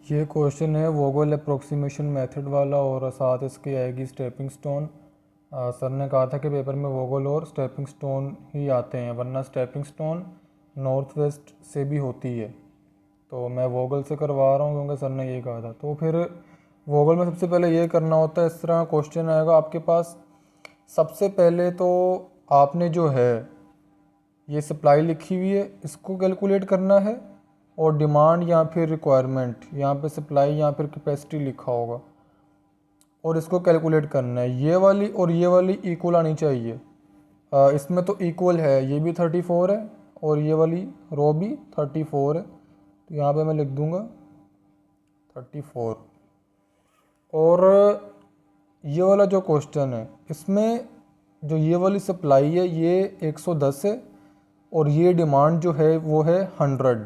ये क्वेश्चन है वोगल approximation method वाला और साथ इसकी आएगी स्टेपिंग स्टोन। सर ने कहा था कि पेपर में वोगल और स्टेपिंग स्टोन ही आते हैं, वरना स्टेपिंग स्टोन नॉर्थ वेस्ट से भी होती है। तो मैं वोगल से करवा रहा हूँ क्योंकि सर ने ये कहा था। तो फिर वोगल में सबसे पहले ये करना होता है, इस तरह क्वेश्चन आएगा आपके पास। सबसे पहले तो आपने जो है ये सप्लाई लिखी हुई है, इसको कैलकुलेट करना है, और डिमांड या फिर रिक्वायरमेंट, यहाँ पे सप्लाई या फिर कैपेसिटी लिखा होगा, और इसको कैलकुलेट करना है। ये वाली और ये वाली इक्वल आनी चाहिए। इसमें तो इक्वल है, ये भी 34 है और ये वाली रो भी 34 है, तो यहाँ पे मैं लिख दूँगा 34। और ये वाला जो क्वेश्चन है इसमें जो ये वाली सप्लाई है ये 110 है और ये डिमांड जो है वो है 100।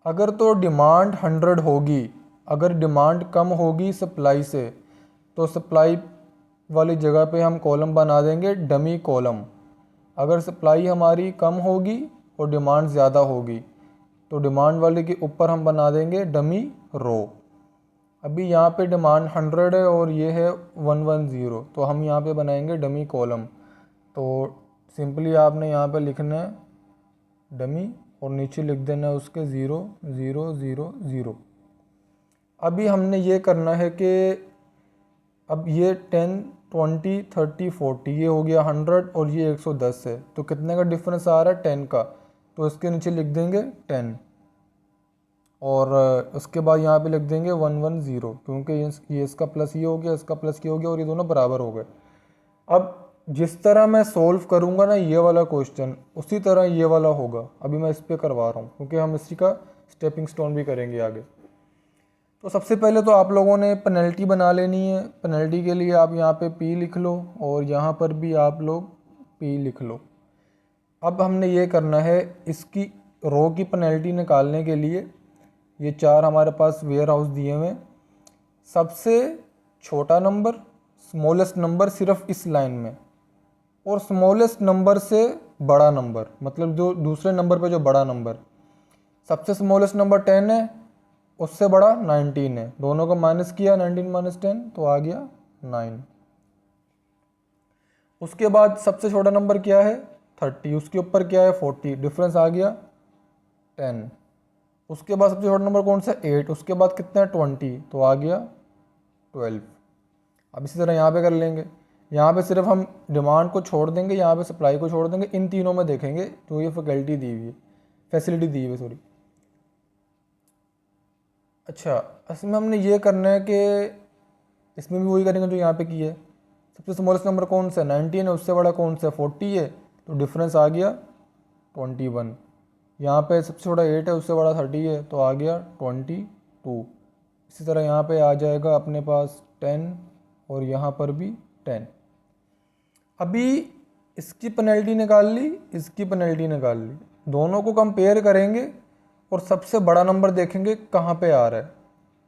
अगर तो डिमांड 100 होगी, अगर डिमांड कम होगी सप्लाई से, तो सप्लाई वाली जगह पे हम कॉलम बना देंगे डमी कॉलम। अगर सप्लाई हमारी कम होगी और डिमांड ज़्यादा होगी तो डिमांड वाले के ऊपर हम बना देंगे डमी रो। अभी यहाँ पे डिमांड 100 है और ये है 110, तो हम यहाँ पे बनाएंगे डमी कॉलम। तो सिंपली आपने यहाँ पे लिखना है डमी और नीचे लिख देना है उसके 0 0 0 0। अभी हमने ये करना है कि अब ये 10 20 30 40 ये हो गया 100 और ये 110 है, तो कितने का डिफरेंस आ रहा है 10 का, तो इसके नीचे लिख देंगे 10 और उसके बाद यहाँ पे लिख देंगे 110, क्योंकि ये इसका प्लस ये हो गया, इसका प्लस ये हो गया और ये दोनों बराबर हो गए। अब जिस तरह मैं सोल्व करूँगा ना ये वाला क्वेश्चन, उसी तरह ये वाला होगा। अभी मैं इस पर करवा रहा हूँ क्योंकि हम इसी का स्टेपिंग स्टोन भी करेंगे आगे। तो सबसे पहले तो आप लोगों ने पेनल्टी बना लेनी है। पेनल्टी के लिए आप यहाँ पे P लिख लो और यहाँ पर भी आप लोग P लिख लो। अब हमने ये करना है, इसकी रो की पेनल्टी निकालने के लिए ये 4 हमारे पास वेयर हाउस दिए हुए हैं। सबसे छोटा नंबर, स्मॉलेस्ट नंबर सिर्फ इस लाइन में, और स्मॉलेस्ट नंबर से बड़ा नंबर, मतलब जो दूसरे नंबर पे जो बड़ा नंबर, सबसे स्मॉलेस्ट नंबर 10 है, उससे बड़ा 19 है। दोनों को माइनस किया, 19 माइनस 10 तो आ गया 9। उसके बाद सबसे छोटा नंबर क्या है 30, उसके ऊपर क्या है 40, डिफरेंस आ गया 10। उसके बाद सबसे छोटा नंबर कौन सा 8, उसके बाद कितना है 20, तो आ गया 12। अब इसी तरह यहाँ पे कर लेंगे। यहाँ पे सिर्फ हम डिमांड को छोड़ देंगे, यहाँ पे सप्लाई को छोड़ देंगे, इन तीनों में देखेंगे जो ये फैकल्टी दी हुई है, फैसिलिटी दी हुई है सॉरी। अच्छा, इसमें हमने ये करना है कि इसमें भी वही करेंगे जो यहाँ पे की है। सबसे स्मॉलेस्ट नंबर कौन सा है 19 है, उससे बड़ा कौन सा है 40 है, तो डिफरेंस आ गया 21। यहाँ पे सबसे छोटा 8 है, उससे बड़ा 30 है, तो आ गया 22। इसी तरह यहाँ पे आ जाएगा अपने पास 10 और यहाँ पर भी 10। अभी इसकी पेनल्टी निकाल ली, इसकी पेनल्टी निकाल ली, दोनों को कंपेयर करेंगे और सबसे बड़ा नंबर देखेंगे कहाँ पे आ रहा है।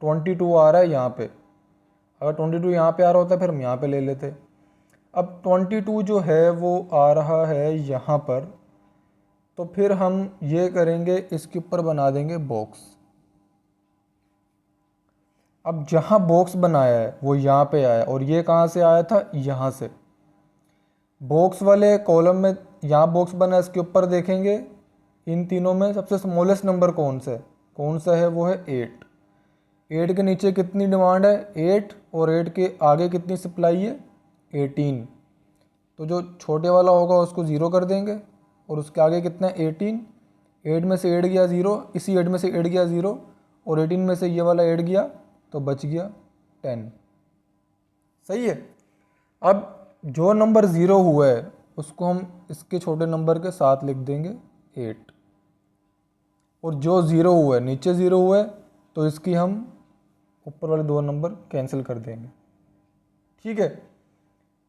22 आ रहा है यहाँ पे, अगर 22 यहाँ पे आ रहा होता फिर हम यहाँ पे ले लेते। अब 22 जो है वो आ रहा है यहाँ पर, तो फिर हम ये करेंगे, इसके ऊपर बना देंगे बॉक्स। अब जहाँ बॉक्स बनाया है वो यहाँ पे आया, और ये कहाँ से आया था यहाँ से। बॉक्स वाले कॉलम में यहाँ बॉक्स बना है, इसके ऊपर देखेंगे इन तीनों में सबसे स्मॉलेस्ट नंबर कौन सा है, वो है 8। 8 के नीचे कितनी डिमांड है 8, और 8 के आगे कितनी सप्लाई है 18। तो जो छोटे वाला होगा उसको 0 कर देंगे, और उसके आगे कितना है 18। 8 में से 8 गया 0, इसी 8 में से 8 गया 0, और 18 में से ये वाला 8 गया तो बच गया 10। सही है। अब जो नंबर 0 हुआ है उसको हम इसके छोटे नंबर के साथ लिख देंगे 8, और जो 0 हुआ है नीचे 0 हुआ है तो इसकी हम ऊपर वाले 2 नंबर कैंसिल कर देंगे। ठीक है,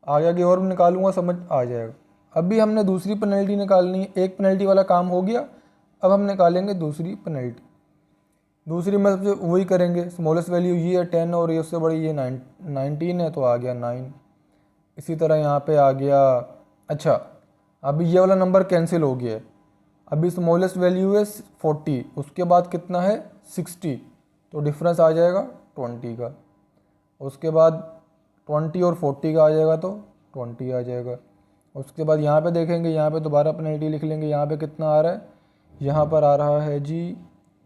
आगे आगे और भी निकालूंगा, समझ आ जाएगा। अभी हमने दूसरी पेनल्टी निकालनी है, एक पेनल्टी वाला काम हो गया, अब हम निकालेंगे दूसरी पेनल्टी। दूसरी में सबसे वही करेंगे, स्मॉलेस्ट वैल्यू ये है 10 और ये उससे बड़ी ये 19 है, तो आ गया 9। इसी तरह यहाँ पे आ गया। अच्छा, अभी ये वाला नंबर कैंसिल हो गया है। अभी स्मॉलेस्ट वैल्यू है 40, उसके बाद कितना है 60, तो डिफरेंस आ जाएगा 20 का। उसके बाद 20 और 40 का आ जाएगा तो 20 आ जाएगा। उसके बाद यहाँ पे देखेंगे, यहाँ पे दोबारा पेनल्टी लिख लेंगे। यहाँ पे कितना आ रहा है, यहाँ पर आ रहा है जी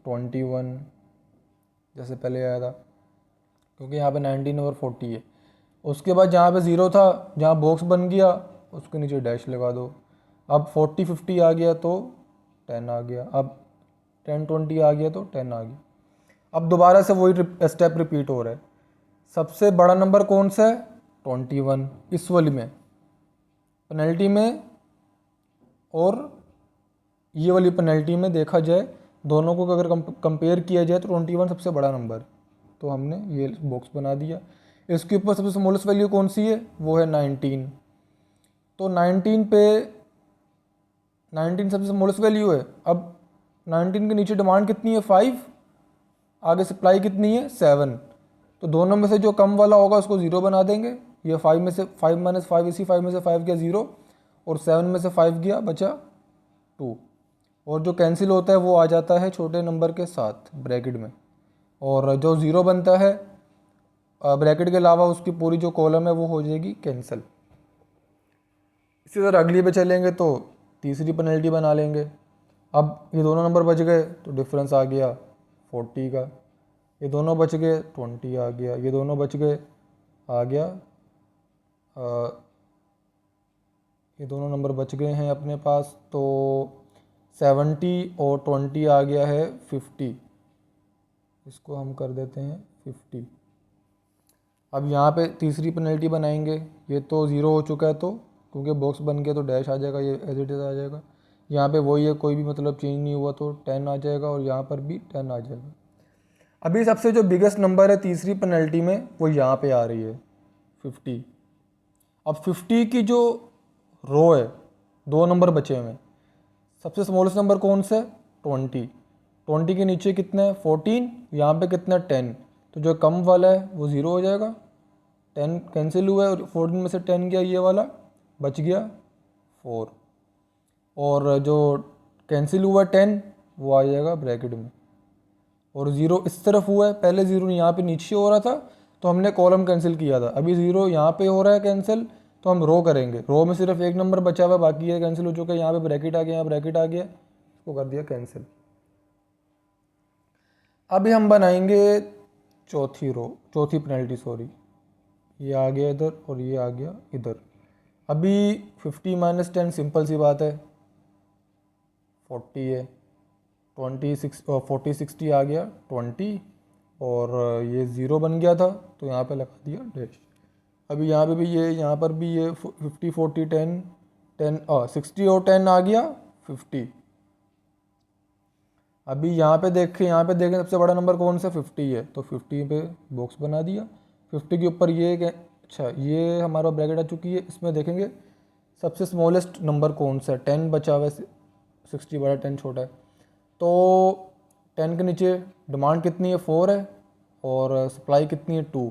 21, जैसे पहले आया था, क्योंकि यहाँ पे 19 और 40 है। उसके बाद जहाँ पे 0 था, जहाँ बॉक्स बन गया उसके नीचे डैश लगा दो। अब 40-50 आ गया तो 10 आ गया, अब 10-20 आ गया तो 10 आ गया। अब दोबारा से वही स्टेप रिपीट हो रहा है। सबसे बड़ा नंबर कौन सा है, 21 इस वाली में, पेनल्टी में और ये वाली पेनल्टी में देखा जाए, दोनों को अगर कंपेयर किया जाए तो 21 सबसे बड़ा नंबर। तो हमने ये बॉक्स बना दिया। इसके ऊपर सबसे स्मॉलेस्ट वैल्यू कौन सी है, वो है 19। तो 19 पे 19 सबसे स्मॉलेस्ट वैल्यू है। अब 19 के नीचे डिमांड कितनी है, 5, आगे सप्लाई कितनी है, 7। तो दोनों में से जो कम वाला होगा उसको 0 बना देंगे। ये 5 में से 5 माइनस 5, इसी 5 में से 5 गया 0, और 7 में से 5 गया बचा 2। और जो कैंसिल होता है वो आ जाता है छोटे नंबर के साथ ब्रैकेट में, और जो 0 बनता है ब्रैकेट के अलावा उसकी पूरी जो कॉलम है वो हो जाएगी कैंसिल। इसी तरह अगली पे चलेंगे तो तीसरी पेनल्टी बना लेंगे। अब ये दोनों नंबर बच गए तो डिफरेंस आ गया 40 का। ये दोनों बच गए 20 आ गया, ये दोनों बच गए आ गया ये दोनों नंबर बच गए हैं अपने पास, तो 70 और 20 आ गया है 50। इसको हम कर देते हैं 50। अब यहाँ पे तीसरी पेनल्टी बनाएंगे। ये तो 0 हो चुका है, तो क्योंकि बॉक्स बन गया तो डैश आ जाएगा, ये एज इट इज़ आ जाएगा। यहाँ पे वही है, कोई भी मतलब चेंज नहीं हुआ, तो 10 आ जाएगा, और यहाँ पर भी 10 आ जाएगा। अभी सबसे जो बिगेस्ट नंबर है तीसरी पेनल्टी में वो यहाँ पे आ रही है 50। अब 50 की जो रो है, 2 नंबर बचे हुए हैं, सबसे स्मॉलेस्ट नंबर कौन सा है, 20। 20 के नीचे कितना है, 14, यहाँ पे कितना 10। तो जो कम वाला है वो 0 हो जाएगा, 10 कैंसिल हुआ है, और 14 में से 10 गया, ये वाला बच गया 4। और जो कैंसिल हुआ 10 वो आ जाएगा ब्रैकेट में, और 0 इस तरफ हुआ है। पहले 0 यहाँ पे नीचे हो रहा था तो हमने कॉलम कैंसिल किया था, अभी 0 यहाँ पे हो रहा है कैंसिल, तो हम रो करेंगे। रो में सिर्फ एक नंबर बचा हुआ है, बाकी ये कैंसिल हो चुका है। यहाँ पे ब्रैकेट आ गया, यहाँ ब्रैकेट आ गया, इसको कर दिया कैंसिल। अभी हम बनाएंगे चौथी पेनल्टी, सॉरी, ये आ गया इधर और ये आ गया इधर। अभी 50 माइनस 10 सिंपल सी बात है, 40 है, 40-60 आ गया 20, और ये 0 बन गया था तो यहाँ पे लगा दिया डैश। अभी यहाँ पे भी ये, यहाँ पर भी ये 50 40 10 10 60 और 10 आ गया 50। अभी यहाँ पे देखें सबसे बड़ा नंबर कौन सा, 50 है, तो 50 पे बॉक्स बना दिया। 50 के ऊपर ये अच्छा, ये हमारा ब्रैकेट आ चुकी है। इसमें देखेंगे सबसे स्मॉलेस्ट नंबर कौन सा है, 10 बचा हुआ है, 60 बड़ा 10 छोटा है। तो 10 के नीचे डिमांड कितनी है, 4 है, और सप्लाई कितनी है, 2।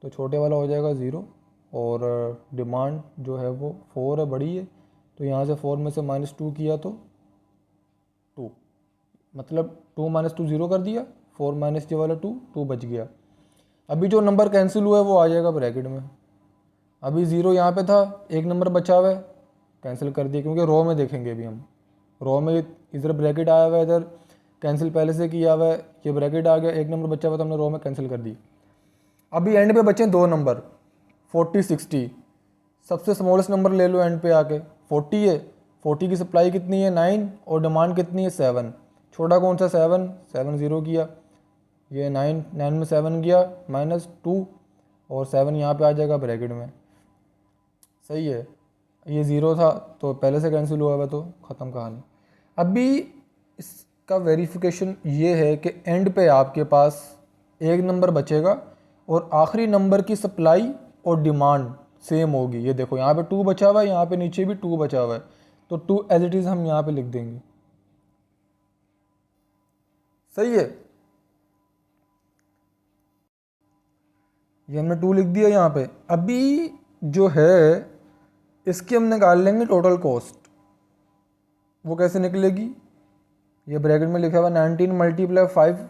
तो छोटे वाला हो जाएगा 0, और डिमांड जो है वो 4 है, बड़ी है, तो यहाँ से 4 में से -2 किया तो 2, मतलब 2 - 2 0 कर दिया, 4 माइनस ये वाला 2 बच गया। अभी जो नंबर कैंसिल हुआ है वो आ जाएगा ब्रैकेट में। अभी 0 यहाँ पे था, एक नंबर बचा हुआ है, कैंसिल कर दिया, क्योंकि रो में देखेंगे अभी हम, रो में इधर ब्रैकेट आया हुआ है, इधर कैंसिल पहले से किया हुआ है, ये ब्रैकेट आ गया, एक नंबर बचा हुआ तो हमने रो में कैंसिल कर दी। अभी एंड पे बचे 2 नंबर, 40-60। सबसे स्मॉलेस्ट नंबर ले लो एंड पे आके, 40 है, 40 की सप्लाई कितनी है, 9, और डिमांड कितनी है, 7। छोटा कौन सा, 7 0 किया, ये 9 में 7 गया -2, और 7 यहाँ पे आ जाएगा ब्रैकेट में, सही है। ये 0 था तो पहले से कैंसिल हुआ हुआ, तो ख़त्म कहानी। अभी इसका वेरिफिकेशन ये है कि एंड पे आपके पास एक नंबर बचेगा, और आखिरी नंबर की सप्लाई और डिमांड सेम होगी। ये देखो यहाँ पे 2 बचा हुआ है, यहाँ पे नीचे भी 2 बचा हुआ है, तो 2 एज इट इज़ हम यहाँ पे लिख देंगे, सही है। ये हमने 2 लिख दिया यहाँ पे। अभी जो है इसकी हम निकाल लेंगे टोटल कॉस्ट। वो कैसे निकलेगी, ये ब्रैकेट में लिखा हुआ 19 × 5,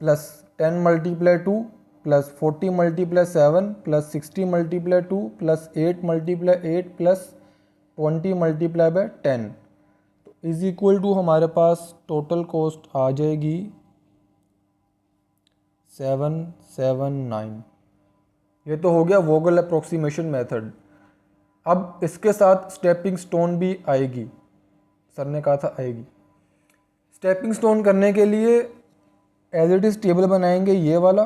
plus 10 multiply 2 plus 40 multiply 7 plus 60 multiply 2 plus 8 multiply 8 plus 20 multiply by 10 is equal to हमारे पास टोटल कॉस्ट आ जाएगी 779। ये तो हो गया वोगल अप्रोक्सीमेशन मेथड। अब इसके साथ स्टेपिंग स्टोन भी आएगी, सर ने कहा था आएगी। स्टेपिंग स्टोन करने के लिए एज इट इज़ टेबल बनाएंगे ये वाला,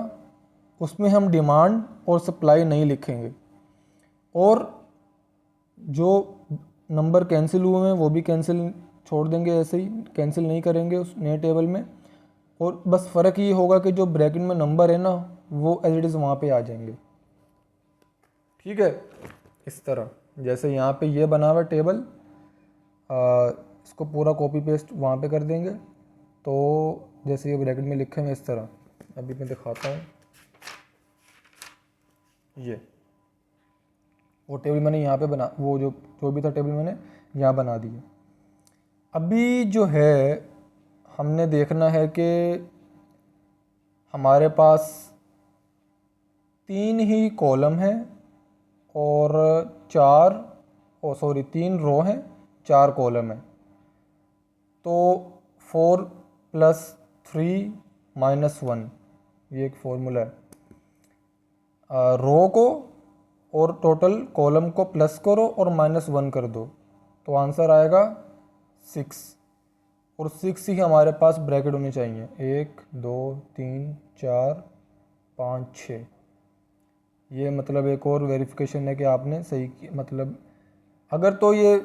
उसमें हम डिमांड और सप्लाई नहीं लिखेंगे, और जो नंबर कैंसिल हुए हैं वो भी कैंसिल छोड़ देंगे, ऐसे ही कैंसिल नहीं करेंगे उस नए टेबल में। और बस फ़र्क ये होगा कि जो ब्रैकेट में नंबर है ना वो एज इट इज़ वहाँ पे आ जाएंगे। ठीक है, इस तरह जैसे यहाँ पे ये बना हुआ टेबल, इसको पूरा कॉपी पेस्ट वहाँ पे कर देंगे। तो जैसे ये ब्रैकेट में लिखे हैं इस तरह, अभी मैं दिखाता हूँ। ये वो टेबल मैंने यहाँ पे बना, वो जो भी था टेबल मैंने यहाँ बना दिया। अभी जो है हमने देखना है कि हमारे पास 3 ही कॉलम है और 3 रो हैं, 4 कॉलम है। तो 4 + 3 - 1 ये एक फॉर्मूला है। रो को और टोटल कॉलम को प्लस करो और -1 कर दो, तो आंसर आएगा 6। और 6 ही हमारे पास ब्रैकेट होनी चाहिए, 1 2 3 4 5 6। ये मतलब एक और वेरिफिकेशन है कि आपने सही किया। मतलब अगर तो ये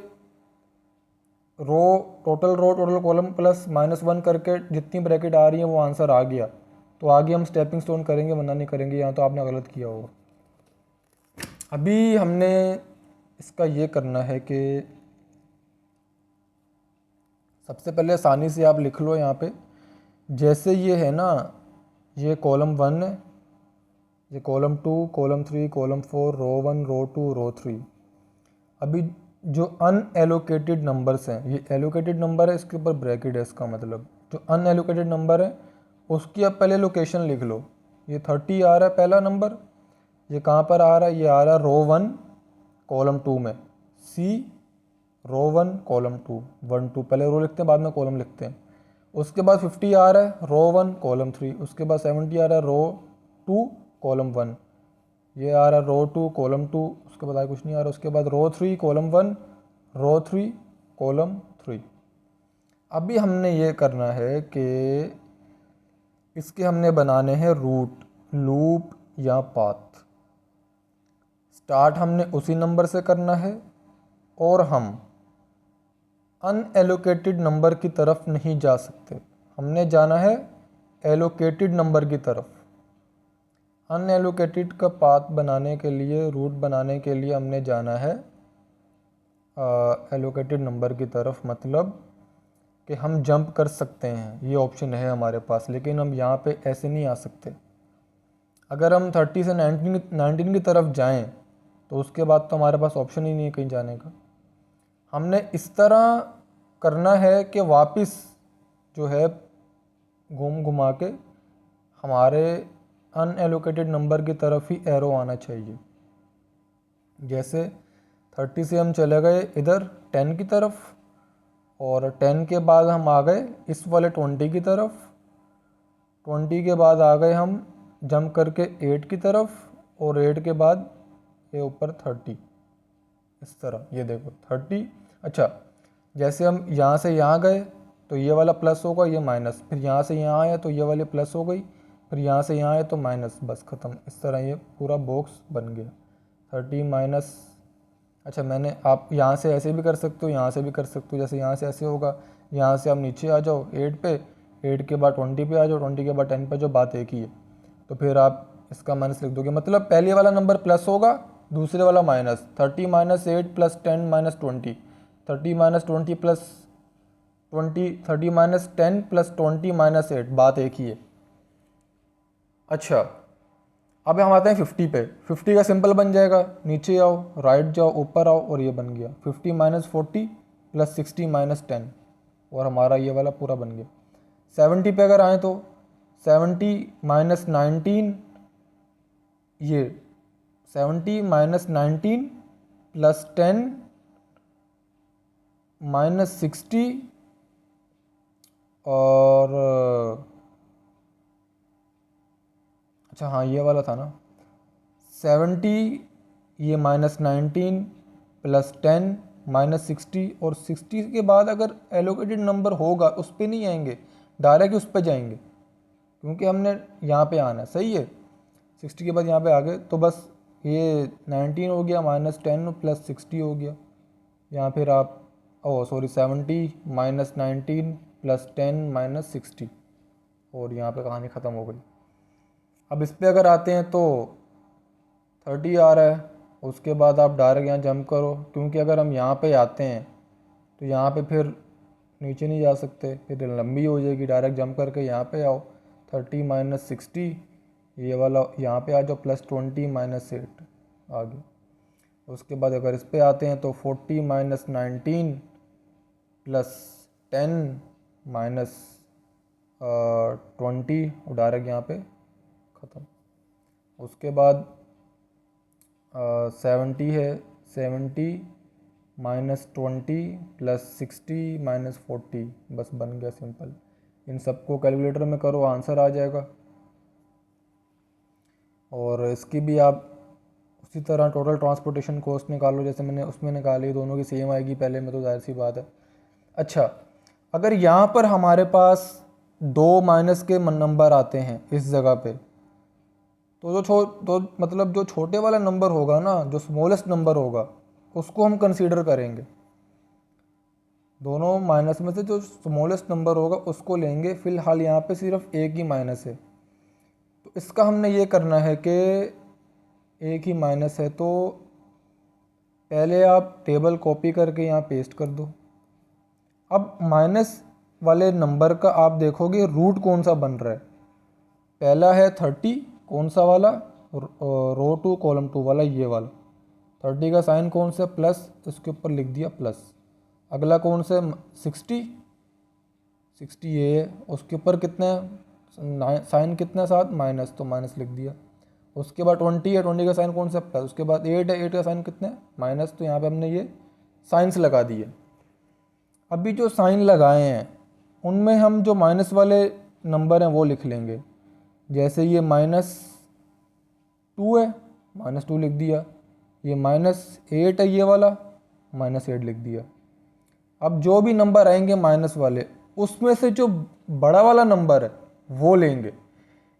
टोटल कॉलम प्लस -1 करके जितनी ब्रैकेट आ रही है वो आंसर आ गया, तो आगे हम स्टेपिंग स्टोन करेंगे, वरना नहीं करेंगे। यहाँ तो आपने गलत किया होगा। अभी हमने इसका ये करना है कि सबसे पहले आसानी से आप लिख लो यहाँ पे, जैसे ये है ना, ये कॉलम 1 है, ये कॉलम 2, कॉलम 3, कॉलम 4, रो 1, रो 2, रो 3। अभी जो अनएलोकेटेड नंबर्स हैं, ये एलोकेटेड नंबर है, इसके ऊपर ब्रैकेट है। इसका मतलब जो अनएलोकेटेड नंबर है उसकी आप पहले लोकेशन लिख लो। ये 30 आ रहा है पहला नंबर, ये कहाँ पर आ रहा है? ये आ रहा है रो 1 कॉलम 2 में, सी रो 1 कॉलम 2, 1 2 पहले रो लिखते हैं बाद में कॉलम लिखते हैं। उसके बाद 50 आ रहा है रो 1 कॉलम 3, उसके बाद 70 आ रहा है रो 2 कॉलम 1, ये आ रहा है रो 2 कॉलम 2, उसके बाद आगे कुछ नहीं आ रहा। उसके बाद रो 3 कॉलम 1, रो 3 कॉलम 3। अभी हमने ये करना है कि इसके हमने बनाने हैं रूट, लूप या पाथ। स्टार्ट हमने उसी नंबर से करना है और हम अनएलोकेटेड नंबर की तरफ नहीं जा सकते, हमने जाना है एलोकेटेड नंबर की तरफ। अनएलोकेटेड का पाथ बनाने के लिए, रूट बनाने के लिए हमने जाना है एलोकेटेड नंबर की तरफ। मतलब कि हम जंप कर सकते हैं, ये ऑप्शन है हमारे पास, लेकिन हम यहाँ पे ऐसे नहीं आ सकते। अगर हम 30 से 19 की तरफ जाएं तो उसके बाद तो हमारे पास ऑप्शन ही नहीं है कहीं जाने का। हमने इस तरह करना है कि वापस जो है घूम घुमा के हमारे अनएलोकेटेड नंबर की तरफ ही एरो आना चाहिए। जैसे 30 से हम चले गए इधर 10 की तरफ, और 10 के बाद हम आ गए इस वाले 20 की तरफ, 20 के बाद आ गए हम जंप करके 8 की तरफ, और 8 के बाद ये ऊपर 30, इस तरह। ये देखो 30। अच्छा, जैसे हम यहाँ से यहाँ गए तो ये वाला प्लस होगा, ये माइनस, फिर यहाँ से यहाँ आया तो ये वाली प्लस हो गई, फिर यहाँ से यहाँ आए तो माइनस, बस ख़त्म। इस तरह ये पूरा बॉक्स बन गया 30 माइनस। अच्छा, मैंने आप यहाँ से ऐसे भी कर सकते हो, यहाँ से भी कर सकते हो। जैसे यहाँ से ऐसे होगा, यहाँ से आप नीचे आ जाओ 8 पे, 8 के बाद 20 पे आ जाओ, 20 के बाद 10 पे, जो बात एक ही है। तो फिर आप इसका माइनस लिख दोगे, मतलब पहले वाला नंबर प्लस होगा, दूसरे वाला माइनस। 30 - 8 + 10 - 20, 30 - 20 + 20, 30 - 10 + 20 - 8, बात एक ही है। अच्छा, अब हम आते हैं 50 पे। 50 का सिंपल बन जाएगा, नीचे आओ, राइट जाओ, ऊपर आओ, और ये बन गया 50 - 40 + 60 - 10, और हमारा ये वाला पूरा बन गया। 70 पे अगर आए तो 70 माइनस 19, ये 70 माइनस 19 प्लस 10 माइनस 60 और अच्छा हाँ ये वाला था ना, 70 ये माइनस 19 प्लस 10 माइनस 60 और 60 के बाद अगर एलोकेटेड नंबर होगा उस पर नहीं आएंगे, डायरेक्ट उस पर जाएंगे क्योंकि हमने यहाँ पे आना है। सही है, 60 के बाद यहाँ पे आ गए तो बस ये 19 हो गया माइनस 10 प्लस 60 हो गया। यहाँ फिर आप ओ सॉरी 70 माइनस 19 प्लस 10 माइनस 60 और यहाँ पे कहानी ख़त्म हो गई। अब इस पे अगर आते हैं तो 30 आ रहा है, उसके बाद आप डायरेक्ट यहाँ जंप करो क्योंकि अगर हम यहाँ पे आते हैं तो यहाँ पे फिर नीचे नहीं जा सकते, फिर लंबी हो जाएगी। डायरेक्ट जंप करके यहाँ पे आओ, 30 माइनस 60 ये वाला यहाँ पे आ जाओ प्लस 20 माइनस 8 आ गया। उसके बाद अगर इस पे आते हैं तो 40 माइनस 19 प्लस 10 माइनस 20 और डायरेक्ट यहाँ पे ख़त्म। उसके बाद 70 है, 70 माइनस 20 प्लस 60 माइनस 40 बस बन गया सिंपल। इन सबको कैलकुलेटर में करो, आंसर आ जाएगा। और इसकी भी आप उसी तरह टोटल ट्रांसपोर्टेशन कॉस्ट निकालो जैसे मैंने उसमें निकाली, दोनों की सेम आएगी पहले में, तो जाहिर सी बात है। अच्छा, अगर यहाँ पर हमारे पास 2 माइनस के नंबर आते हैं इस जगह पे, तो तो मतलब जो छोटे वाला नंबर होगा ना, जो स्मॉलेस्ट नंबर होगा उसको हम कंसीडर करेंगे। दोनों माइनस में से जो स्मॉलेस्ट नंबर होगा उसको लेंगे। फ़िलहाल यहाँ पे सिर्फ एक ही माइनस है, तो इसका हमने ये करना है कि एक ही माइनस है तो पहले आप टेबल कॉपी करके यहाँ पेस्ट कर दो। अब माइनस वाले नंबर का आप देखोगे रूट कौन सा बन रहा है। पहला है 30, कौन सा वाला, रो 2 कॉलम 2 वाला, ये वाला। 30 का साइन कौन सा, प्लस, इसके ऊपर लिख दिया प्लस। अगला कौन सा, 60, 60 ये है, उसके ऊपर कितना है साइन, कितना साथ माइनस, तो माइनस लिख दिया। उसके बाद 20 है, 20 का साइन कौन सा, प्लस। उसके बाद 8 है, 8 का साइन कितना है माइनस, तो यहाँ पे हमने ये साइंस लगा दिए। अभी जो साइन लगाए हैं उनमें हम जो माइनस वाले नंबर हैं वो लिख लेंगे। जैसे ये -2 है, -2 लिख दिया। ये -8 है ये वाला, -8 लिख दिया। अब जो भी नंबर आएंगे माइनस वाले, उसमें से जो बड़ा वाला नंबर है वो लेंगे।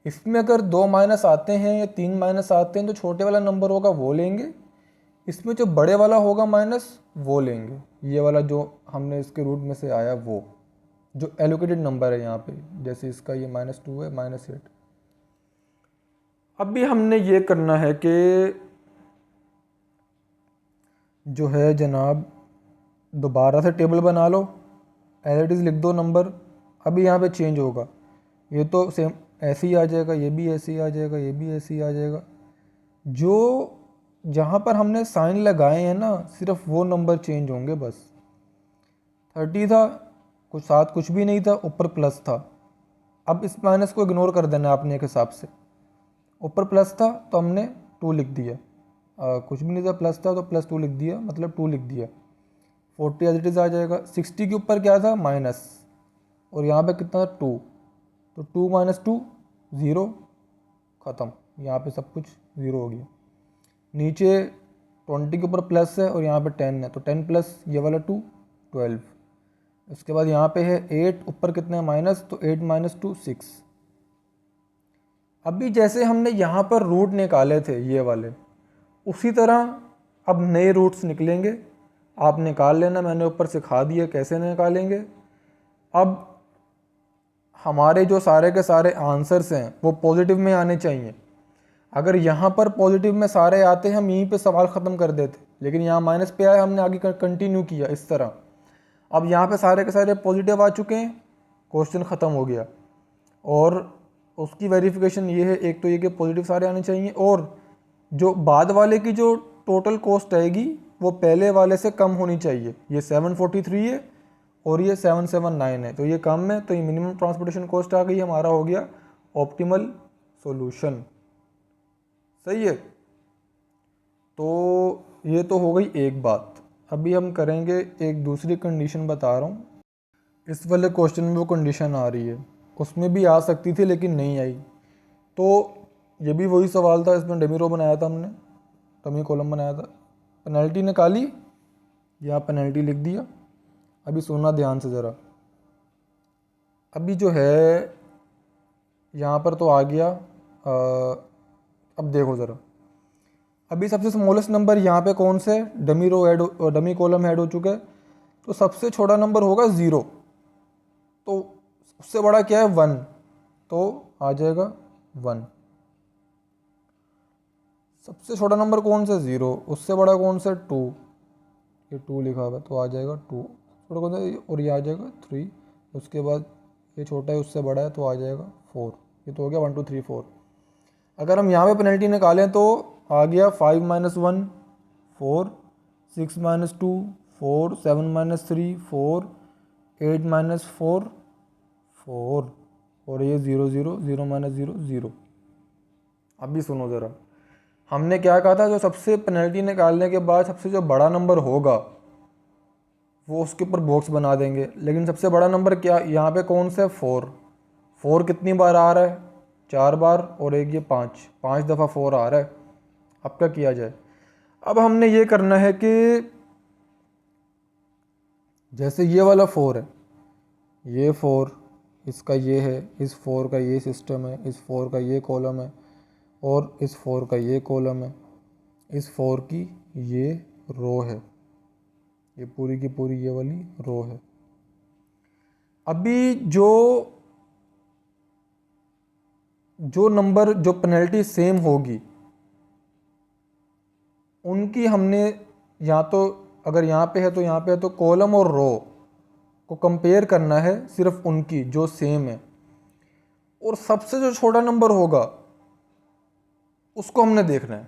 इसमें अगर 2 माइनस आते हैं या 3 माइनस आते हैं तो छोटे वाला नंबर होगा वो लेंगे। इसमें जो बड़े वाला होगा माइनस वो लेंगे, ये वाला जो हमने इसके रूट में से आया वो, जो एलोकेटेड नंबर है यहाँ पे। जैसे इसका ये -2 है, -8। अब भी हमने ये करना है कि जो है जनाब, दोबारा से टेबल बना लो, एज इट इज़ लिख दो नंबर। अभी यहाँ पे चेंज होगा, ये तो सेम ऐसे ही आ जाएगा, ये भी ऐसे ही आ जाएगा, ये भी ऐसे ही आ जाएगा। जो जहाँ पर हमने साइन लगाए हैं ना, सिर्फ वो नंबर चेंज होंगे बस। 30 था, कुछ साथ कुछ भी नहीं था, ऊपर प्लस था। अब इस माइनस को इग्नोर कर देना अपने एक हिसाब से। ऊपर प्लस था तो हमने 2 लिख दिया, कुछ भी नहीं था, प्लस था तो +2 लिख दिया, मतलब 2 लिख दिया। 40 एज इट इज़ आ जाएगा। 60 के ऊपर क्या था, माइनस, और यहाँ पे कितना था, 2, तो 2 - 2 0, ख़त्म। यहाँ पे सब कुछ 0 हो गया। नीचे 20 के ऊपर प्लस है और यहाँ पे 10 है, तो 10 प्लस ये वाला 2 12। उसके बाद यहाँ पे है 8, ऊपर कितना है माइनस, तो 8 - 2 6। अभी जैसे हमने यहाँ पर रूट निकाले थे ये वाले, उसी तरह अब नए रूट्स निकलेंगे। आप निकाल लेना, मैंने ऊपर सिखा दिया कैसे निकालेंगे। अब हमारे जो सारे के सारे आंसर्स हैं वो पॉजिटिव में आने चाहिए। अगर यहाँ पर पॉजिटिव में सारे आते हम यहीं पे सवाल ख़त्म कर देते, लेकिन यहाँ माइनस पे आया, हमने आगे कंटिन्यू किया इस तरह। अब यहाँ पे सारे के सारे पॉजिटिव आ चुके हैं, क्वेश्चन ख़त्म हो गया। और उसकी वेरिफिकेशन ये है, एक तो ये कि पॉजिटिव सारे आने चाहिए, और जो बाद वाले की जो टोटल कॉस्ट आएगी वो पहले वाले से कम होनी चाहिए। ये 743 है और ये 779 है, तो ये कम है, तो ये मिनिमम ट्रांसपोर्टेशन कॉस्ट आ गई, हमारा हो गया ऑप्टिमल सॉल्यूशन। सही है। तो ये तो हो गई एक बात। अभी हम करेंगे एक दूसरी कंडीशन बता रहा हूँ। इस वाले क्वेश्चन में वो कंडीशन आ रही है, उसमें भी आ सकती थी लेकिन नहीं आई। तो ये भी वही सवाल था, इसमें डमी रो बनाया था हमने, डमी कॉलम बनाया था, पेनल्टी निकाली, यहाँ पेनल्टी लिख दिया। अभी सुनना ध्यान से ज़रा। अभी जो है यहाँ पर तो आ गया। अब देखो ज़रा, अभी सबसे स्मॉलेस्ट नंबर यहाँ पे कौन से डमी रो ऐड, डमी कॉलम ऐड हो चुका है, तो सबसे छोटा नंबर होगा 0। तो उससे बड़ा क्या है 1, तो आ जाएगा 1। सबसे छोटा नंबर कौन सा 0, उससे बड़ा कौन सा 2, ये 2 लिखा हुआ है तो आ जाएगा 2। छोटा कौन सा, और ये आ जाएगा 3। उसके बाद ये छोटा है उससे बड़ा है तो आ जाएगा 4। ये तो हो गया 1 2 3 4। अगर हम यहाँ पे पेनल्टी निकालें तो आ गया 5 - 1 4, 6 - 2 4, 7 - 3 4, 8 - 4 4, और ये 0 0 0 - 0 0। अभी सुनो ज़रा, हमने क्या कहा था, जो सबसे पेनल्टी निकालने के बाद सबसे जो बड़ा नंबर होगा वो उसके ऊपर बॉक्स बना देंगे। लेकिन सबसे बड़ा नंबर क्या यहाँ पे कौन सा है 4। 4 कितनी बार आ रहा है, 4 बार, और एक ये 5 दफ़ा 4 आ रहा है। अब क्या किया जाए। अब हमने ये करना है कि जैसे ये वाला 4 है, ये 4 इसका ये है, इस 4 का ये सिस्टम है, इस 4 का ये कॉलम है, और इस 4 का ये कॉलम है, इस 4 की ये रो है, ये पूरी की पूरी ये वाली रो है। अभी जो नंबर जो पेनल्टी सेम होगी उनकी हमने, या तो अगर यहाँ पे है तो यहाँ पे है, तो कॉलम और रो को कंपेयर करना है, सिर्फ उनकी जो सेम है। और सबसे जो छोटा नंबर होगा उसको हमने देखना है।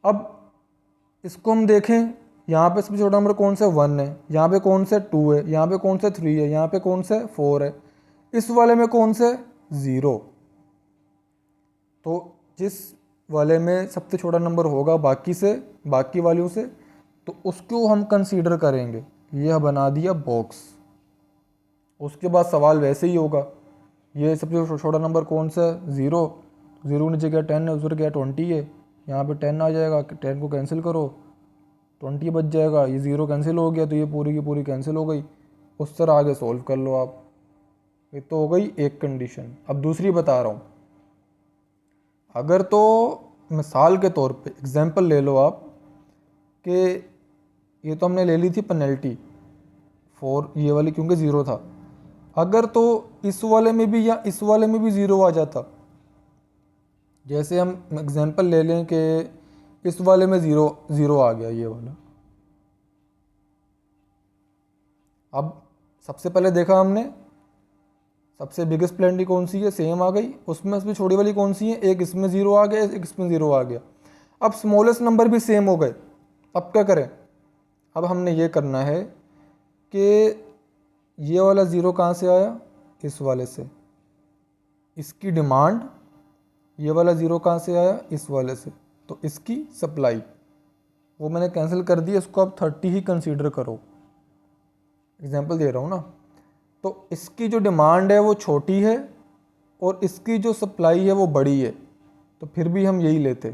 अब इसको हम देखें, यहाँ पे सबसे छोटा नंबर कौन सा 1 है, यहाँ पे कौन सा 2 है, यहाँ पे कौन सा 3 है, यहाँ पे कौन सा 4 है, इस वाले में कौन सा 0। तो जिस वाले में सबसे छोटा नंबर होगा बाकी वालों से, तो उसको हम कंसीडर करेंगे। यह बना दिया बॉक्स। उसके बाद सवाल वैसे ही होगा, ये सबसे छोटा नंबर कौन सा 0, 0 नीचे क्या 10 है, उधर क्या 20 है, यहाँ पे 10 आ जाएगा, 10 को कैंसिल करो 20 बच जाएगा, ये 0 कैंसिल हो गया तो ये पूरी की पूरी कैंसिल हो गई। उस तरह आगे सॉल्व कर लो आप। ये तो हो गई एक कंडीशन। अब दूसरी बता रहा हूँ। अगर तो मिसाल के तौर पे एग्जांपल ले लो आप कि ये तो हमने ले ली थी पेनल्टी 4 ये वाली, क्योंकि 0 था। अगर तो इस वाले में भी या इस वाले में भी 0 आ जाता, जैसे हम एग्जांपल ले लें कि इस वाले में 0 0 आ गया ये वाला। अब सबसे पहले देखा हमने सबसे बिगेस्ट पेनल्टी कौन सी है, सेम आ गई। उसमें से छोटी वाली कौन सी है, एक इसमें 0 आ गया, एक इसमें 0 आ गया। अब स्मॉलेस्ट नंबर भी सेम हो गए। अब क्या करें। अब हमने ये करना है कि ये वाला 0 कहाँ से आया, इस वाले से, इसकी डिमांड। ये वाला 0 कहाँ से आया, इस वाले से, तो इसकी सप्लाई। वो मैंने कैंसिल कर दिया, इसको आप 30 ही कंसीडर करो। एग्जांपल दे रहा हूँ ना। तो इसकी जो डिमांड है वो छोटी है और इसकी जो सप्लाई है वो बड़ी है, तो फिर भी हम यही लेते।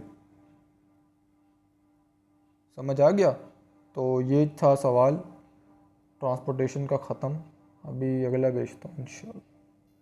समझ आ गया। तो ये था सवाल ट्रांसपोर्टेशन का ख़त्म। अभी अगला भेजता हूँ इंशाल्लाह।